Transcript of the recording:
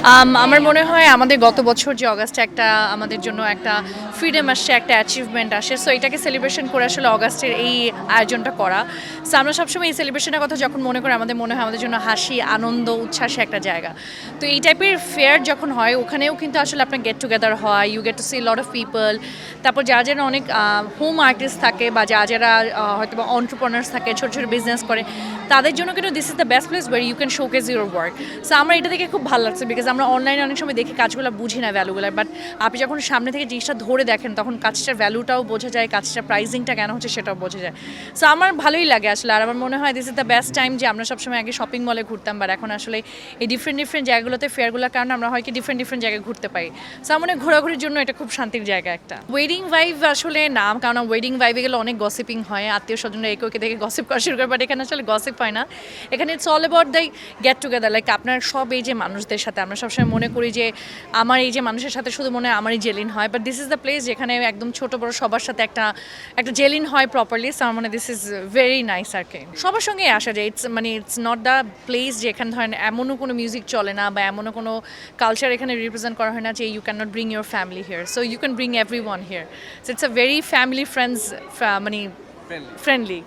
আমার মনে হয় আমাদের গত বছর যে অগাস্টে একটা আমাদের জন্য একটা ফ্রিডম আসছে, একটা অ্যাচিভমেন্ট আসে, সো এটাকে সেলিব্রেশন করে আসলে অগাস্টের এই আয়োজনটা করা। সো আমরা সবসময় এই সেলিব্রেশনের কথা যখন মনে করি আমাদের মনে হয় আমাদের জন্য হাসি, আনন্দ, উচ্ছ্বাসে একটা জায়গা। তো এই টাইপের ফেয়ার যখন হয় ওখানেও কিন্তু আসলে আপনার গেট টুগেদার হয়, you get to see lot of people. তারপর যারা যারা অনেক হোম আর্টিস্ট থাকে বা যারা যারা হয়তো বা অন্টারপ্রেনার্স থাকে, ছোটো ছোটো বিজনেস করে, তাদের জন্য কিন্তু this is the best place where you can showcase your work. So আমার এটা দেখে খুব ভালো লাগছে, বিকজ আমরা অনলাইনে অনেক সময় দেখি কাজগুলো বুঝি না ভ্যালুগুলো, বাট আপনি যখন সামনে থেকে জিনিসটা ধরে দেখেন তখন কাজটার ভ্যালুটাও বোঝা যায়, কাজটার প্রাইসিংটা কেন হচ্ছে সেটাও বোঝা যায়। সো আমার ভালোই লাগে আসলে। আর আমার মনে হয় this is the best time যে আমরা সবসময় আগে শপিং মলে ঘুরতাম, বাট এখন আসলে এই ডিফারেন্ট ডিফারেন্ট জায়গাগুলোতে ফেয়ারগুলোর কারণে আমরা হয় কি ডিফারেন্ট ডিফারেন্ট জায়গায় ঘুরতে পারি। সো আমার মনে হয় ঘোরাঘুরির জন্য এটা খুব শান্তির জায়গা একটা। ওয়েডিং ভাইব আসলে না, কারণ ওয়েডিং ভাইবে গেলে অনেক গসিপিং হয়, আত্মীয় স্বজনরা একে ওকে দেখে গসিপ করা শুরু করে, বাট এখানে আসলে গসিপ হয় না। এখানে it's all about the get together, like আপনার সব এই যে মানুষদের সাথে আমরা সবসময় মনে করি যে আমার এই যে মানুষের সাথে শুধু মনে হয় আমারই জেলিন হয়, but this is the place যেখানে একদম ছোট বড় সবার সাথে একটা একটা জেলিন হয় প্রপারলি। সো আমার মানে দিস ইজ ভেরি নাইস আর কি। সবার সঙ্গেই আসা যায়, ইটস নট দ্য প্লেস যে এখানে ধরেন এমনও কোনো মিউজিক চলে না বা এমনও কোনো কালচার এখানে রিপ্রেজেন্ট করা হয় না যে you can not bring your family here, so you can bring everyone here. So it's a very family friends মানে ফ্রেন্ডলি।